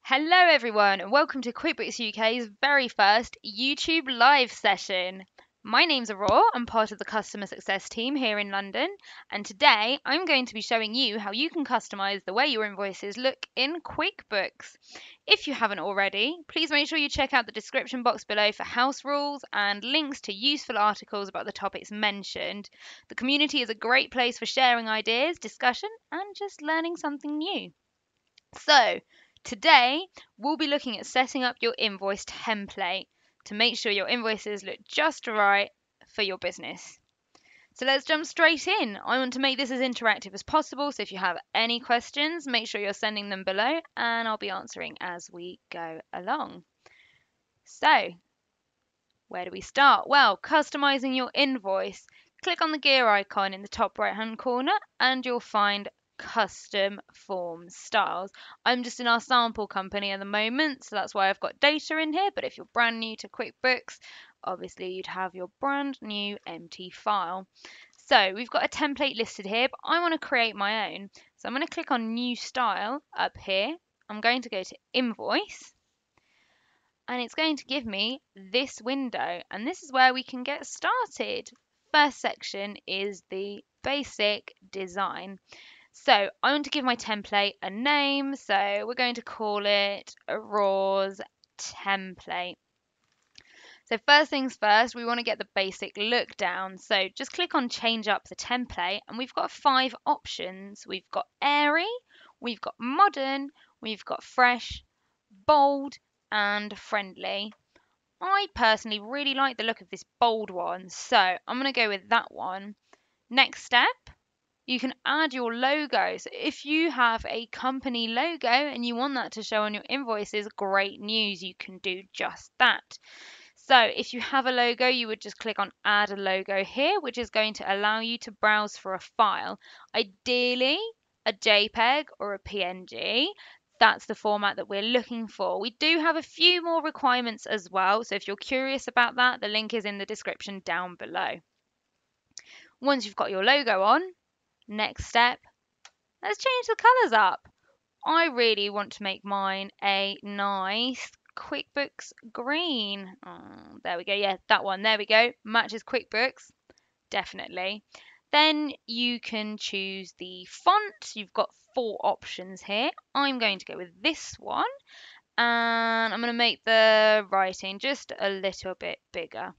Hello, everyone, and welcome to QuickBooks UK's very first YouTube live session. My name's Aurora, I'm part of the customer success team here in London, and today I'm going to be showing you how you can customize the way your invoices look in QuickBooks. If you haven't already, please make sure you check out the description box below for house rules and links to useful articles about the topics mentioned. The community is a great place for sharing ideas, discussion, and just learning something new. So, today we'll be looking at setting up your invoice template to make sure your invoices look just right for your business. So let's jump straight in. I want to make this as interactive as possible, so if you have any questions, make sure you're sending them below and I'll be answering as we go along. So, where do we start? Well, customizing your invoice. Click on the gear icon in the top right hand corner and you'll find custom form styles. I'm just in our sample company at the moment, so that's why I've got data in here. But if you're brand new to QuickBooks, obviously you'd have your brand new empty file. So we've got a template listed here, but I want to create my own. So I'm going to click on new style up here. I'm going to go to invoice and it's going to give me this window, and this is where we can get started. First section is the basic design. So I want to give my template a name, so we're going to call it Aurora's template. So first things first, we want to get the basic look down. So just click on change up the template and we've got 5 options. We've got airy, we've got modern, we've got fresh, bold, and friendly. I personally really like the look of this bold one, so I'm going to go with that one. Next step, you can add your logo. So if you have a company logo and you want that to show on your invoices, great news, you can do just that. So if you have a logo, you would just click on add a logo here, which is going to allow you to browse for a file. Ideally, a JPEG or a PNG. That's the format that we're looking for. We do have a few more requirements as well, so if you're curious about that, the link is in the description down below. Once you've got your logo on, next step, let's change the colours up. I really want to make mine a nice QuickBooks green. Oh, there we go. Yeah, that one. There we go. Matches QuickBooks. Definitely. Then you can choose the font. You've got 4 options here. I'm going to go with this one. And I'm going to make the writing just a little bit bigger.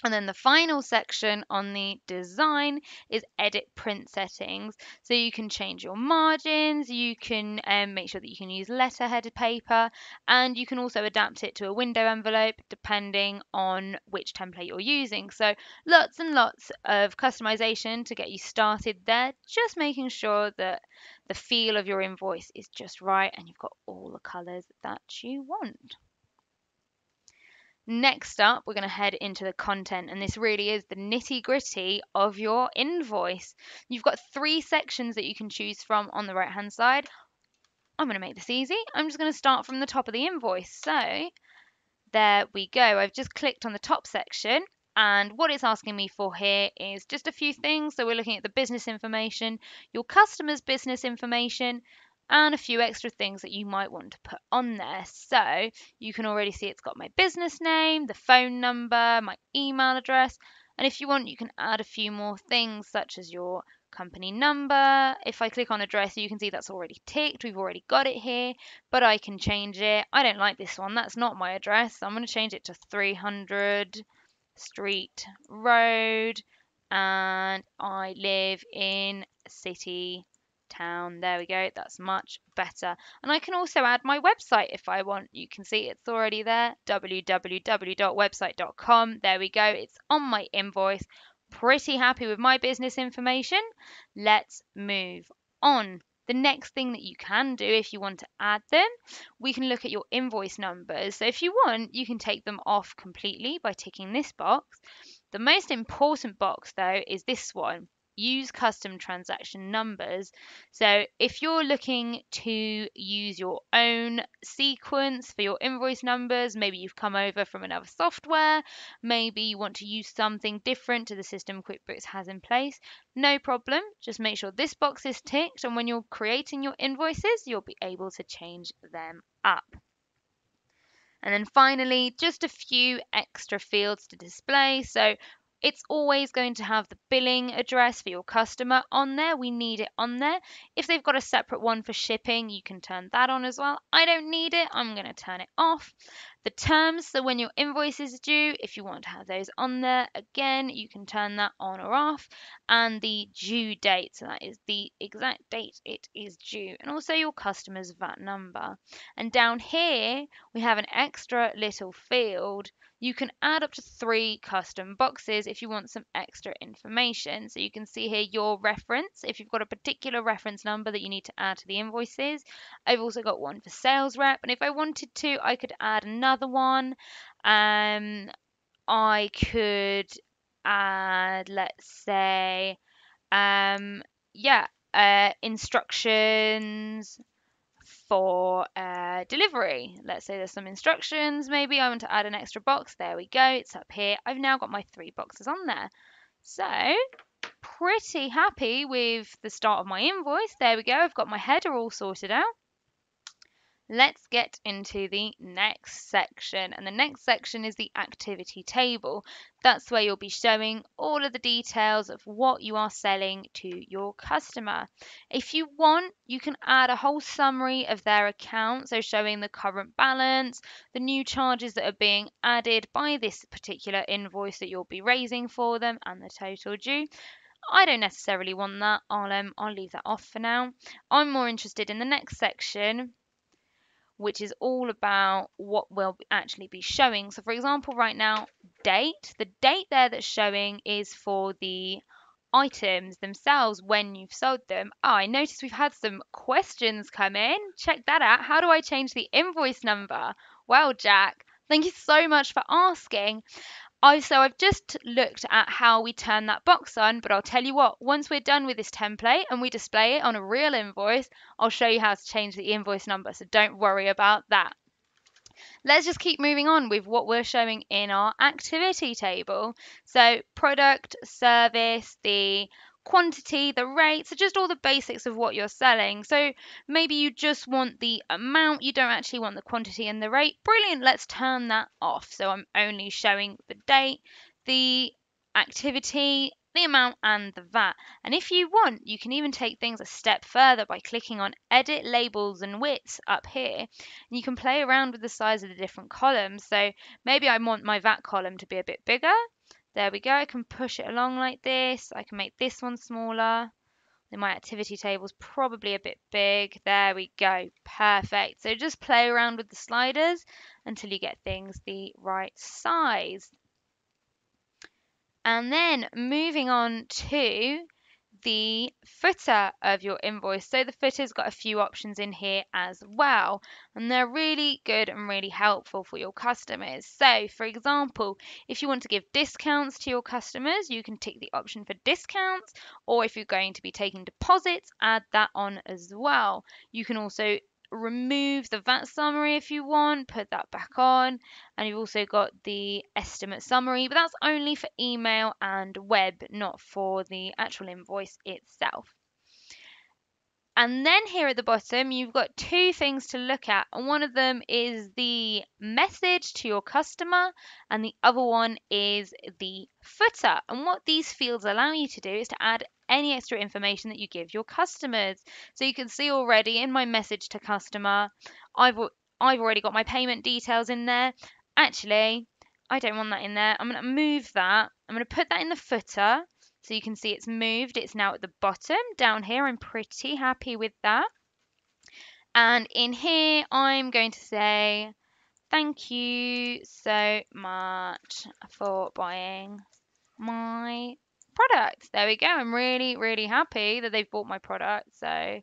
And then the final section on the design is edit print settings. So you can change your margins, you can make sure that you can use letterhead paper, and you can also adapt it to a window envelope depending on which template you're using. So lots and lots of customization to get you started there, just making sure that the feel of your invoice is just right and you've got all the colors that you want. Next up, we're going to head into the content, and this really is the nitty-gritty of your invoice. You've got 3 sections that you can choose from on the right-hand side. I'm going to make this easy. I'm just going to start from the top of the invoice. So there we go. I've just clicked on the top section, and what it's asking me for here is just a few things. So we're looking at the business information, your customer's business information, and a few extra things that you might want to put on there. So you can already see it's got my business name, the phone number, my email address, and if you want, you can add a few more things such as your company number. If I click on address, you can see that's already ticked. We've already got it here, but I can change it. I don't like this one. That's not my address. So I'm going to change it to 300 Street Road, and I live in City Town. There we go. That's much better. And I can also add my website if I want. You can see it's already there, www.website.com. There we go. It's on my invoice. Pretty happy with my business information. Let's move on. The next thing that you can do if you want to add them, we can look at your invoice numbers. So if you want, you can take them off completely by ticking this box. The most important box though is this one. use custom transaction numbers. So if you're looking to use your own sequence for your invoice numbers, maybe you've come over from another software, maybe you want to use something different to the system QuickBooks has in place, no problem. Just make sure this box is ticked, and when you're creating your invoices, you'll be able to change them up. And then finally, just a few extra fields to display. So it's always going to have the billing address for your customer on there. We need it on there. If they've got a separate one for shipping, you can turn that on as well. I don't need it. I'm going to turn it off. The terms, so when your invoice is due, if you want to have those on there, again, you can turn that on or off. And the due date, so that is the exact date it is due. And also your customer's VAT number. And down here, we have an extra little field. You can add up to 3 custom boxes if you want some extra information. So you can see here your reference, if you've got a particular reference number that you need to add to the invoices. I've also got one for sales rep, and if I wanted to, I could add another one. I could add, let's say, instructions for delivery. Let's say there's some instructions. Maybe I want to add an extra box. There we go. It's up here. I've now got my 3 boxes on there. So pretty happy with the start of my invoice. There we go. I've got my header all sorted out. Let's get into the next section, and the next section is the activity table. That's where you'll be showing all of the details of what you are selling to your customer. If you want, you can add a whole summary of their account, so showing the current balance, the new charges that are being added by this particular invoice that you'll be raising for them, and the total due. I don't necessarily want that. I'll leave that off for now. I'm more interested in the next section, which is all about what we'll actually be showing. So for example, right now, date, the date there that's showing is for the items themselves when you've sold them. Oh, I noticed we've had some questions come in. Check that out. How do I change the invoice number? Well, Jack, thank you so much for asking. I've just looked at how we turn that box on, but I'll tell you what, once we're done with this template and we display it on a real invoice, I'll show you how to change the invoice number, so don't worry about that. Let's just keep moving on with what we're showing in our activity table. So product, service, the quantity, the rate, so just all the basics of what you're selling. So maybe you just want the amount, you don't actually want the quantity and the rate. Brilliant, let's turn that off. So I'm only showing the date, the activity, the amount, and the VAT. And if you want, you can even take things a step further by clicking on edit labels and widths up here. And you can play around with the size of the different columns. So maybe I want my VAT column to be a bit bigger. There we go. I can push it along like this. I can make this one smaller. Then my activity table is probably a bit big. There we go. Perfect. So just play around with the sliders until you get things the right size. And then moving on to the footer of your invoice. So the footer's got a few options in here as well, and they're really good and really helpful for your customers. So for example, if you want to give discounts to your customers, you can tick the option for discounts, or if you're going to be taking deposits, add that on as well. You can also remove the VAT summary if you want, put that back on, and you've also got the estimate summary, but that's only for email and web, not for the actual invoice itself. And then here at the bottom, you've got 2 things to look at, and one of them is the message to your customer, and the other one is the footer. And what these fields allow you to do is to add any extra information that you give your customers. So you can see already in my message to customer, I've already got my payment details in there. Actually, I don't want that in there. I'm going to move that. I'm going to put that in the footer. So you can see it's moved. It's now at the bottom down here. I'm pretty happy with that. And in here, I'm going to say, thank you so much for buying my product. There we go. I'm really, really happy that they've bought my product. So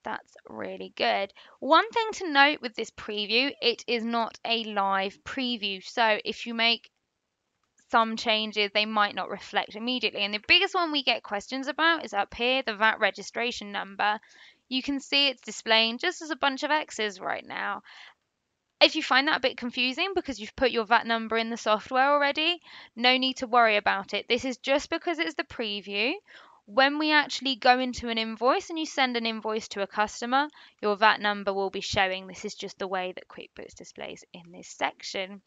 that's really good. One thing to note with this preview, it is not a live preview. So if you make some changes they might not reflect immediately. And the biggest one we get questions about is up here, the VAT registration number. You can see it's displaying just as a bunch of X's right now. If you find that a bit confusing because you've put your VAT number in the software already, no need to worry about it. This is just because it's the preview. When we actually go into an invoice and you send an invoice to a customer, your VAT number will be showing. This is just the way that QuickBooks displays in this section.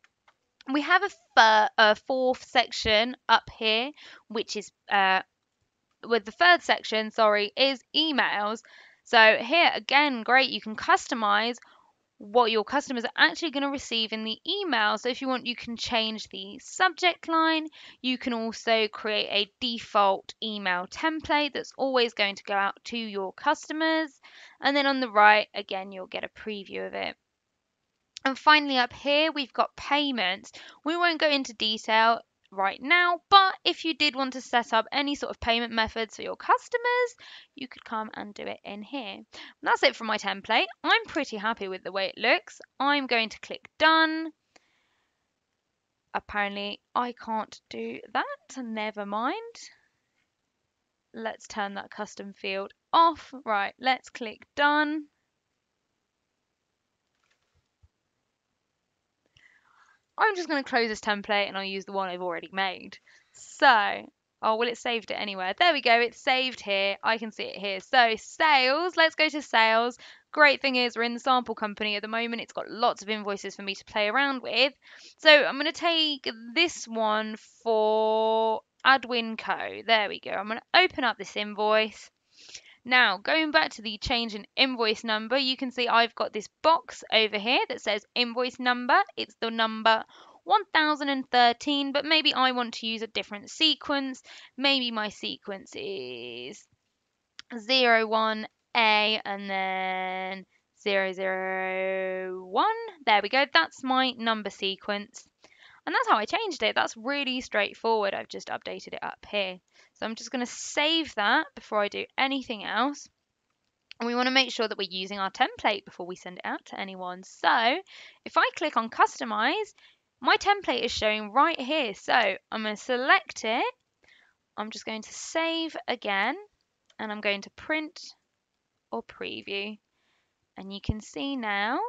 We have a fourth section up here, which is with the third section, is emails. So here again, great, you can customize what your customers are actually going to receive in the email. So if you want, you can change the subject line. You can also create a default email template that's always going to go out to your customers. And then on the right, again, you'll get a preview of it. And finally up here, we've got payments. We won't go into detail right now, but if you did want to set up any sort of payment methods for your customers, you could come and do it in here. And that's it for my template. I'm pretty happy with the way it looks. I'm going to click done. Apparently I can't do that. Never mind. Let's turn that custom field off. Right, let's click done. I'm just going to close this template and I'll use the one I've already made. So, oh, well, it saved it anywhere. There we go. It's saved here. I can see it here. So sales, let's go to sales. Great thing is we're in the sample company at the moment. It's got lots of invoices for me to play around with. So I'm going to take this one for Adwinco. There we go. I'm going to open up this invoice. Now, going back to the change in invoice number, you can see I've got this box over here that says invoice number. It's the number 1013, but maybe I want to use a different sequence. Maybe my sequence is 01A and then 001. There we go. That's my number sequence. And that's how I changed it. That's really straightforward. I've just updated it up here. So I'm just going to save that before I do anything else. And we want to make sure that we're using our template before we send it out to anyone. So if I click on customize, my template is showing right here. So I'm going to select it. I'm just going to save again. And I'm going to print or preview. And you can see now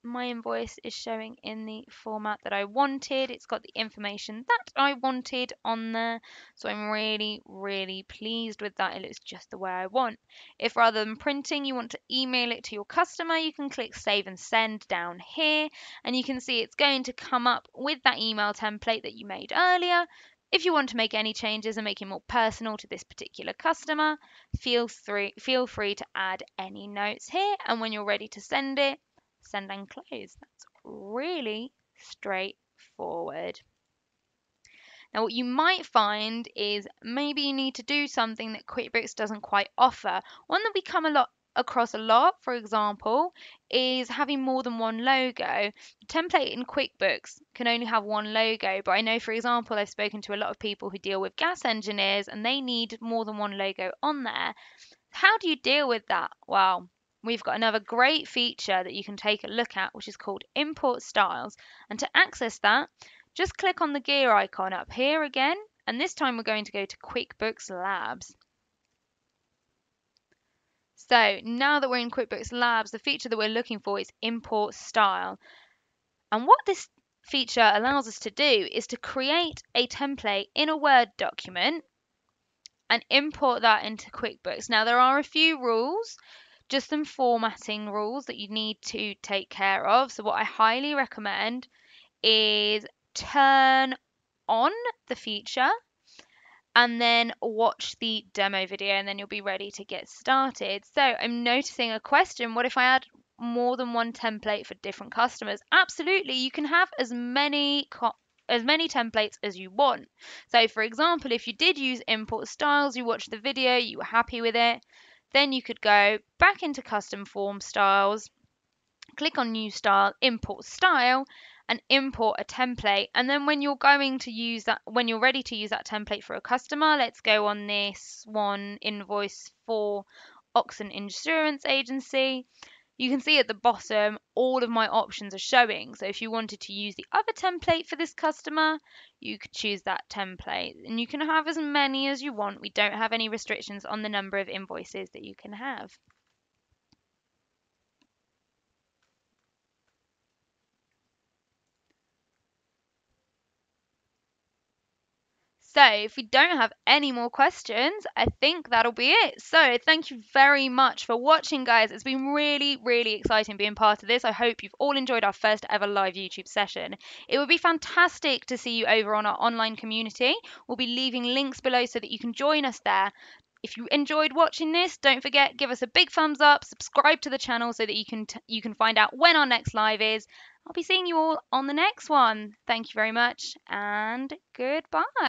my invoice is showing in the format that I wanted. It's got the information that I wanted on there. So I'm really, really pleased with that. It looks just the way I want. If rather than printing, you want to email it to your customer, you can click save and send down here. And you can see it's going to come up with that email template that you made earlier. If you want to make any changes and make it more personal to this particular customer, feel free to add any notes here. And when you're ready to send it, send and close. That's really straightforward. Now, what you might find is maybe you need to do something that QuickBooks doesn't quite offer. One that we come across a lot, for example, is having more than one logo. The template in QuickBooks can only have one logo, but I know, for example, I've spoken to a lot of people who deal with gas engineers and they need more than one logo on there. How do you deal with that? Well, we've got another great feature that you can take a look at, which is called Import Styles. And to access that, just click on the gear icon up here again, and this time we're going to go to QuickBooks Labs. So now that we're in QuickBooks Labs, the feature that we're looking for is Import Style. And what this feature allows us to do is to create a template in a Word document and import that into QuickBooks. Now, there are a few rules, just some formatting rules that you need to take care of. So what I highly recommend is turn on the feature and then watch the demo video, and then you'll be ready to get started. So I'm noticing a question: what if I add more than one template for different customers? Absolutely, you can have as many templates as you want. So for example, if you did use import styles, you watched the video, you were happy with it, then you could go back into custom form styles, click on new style, import style, and import a template. And then when you're going to use that, when you're ready to use that template for a customer, let's go on this one, invoice for Oxen Insurance Agency. You can see at the bottom all of my options are showing. So if you wanted to use the other template for this customer, you could choose that template, and you can have as many as you want. We don't have any restrictions on the number of invoices that you can have. So, if we don't have any more questions, I think that'll be it. So, thank you very much for watching, guys. It's been really, really exciting being part of this. I hope you've all enjoyed our first ever live YouTube session. It would be fantastic to see you over on our online community. We'll be leaving links below so that you can join us there. If you enjoyed watching this, don't forget, give us a big thumbs up, subscribe to the channel so that you can find out when our next live is. I'll be seeing you all on the next one. Thank you very much and goodbye.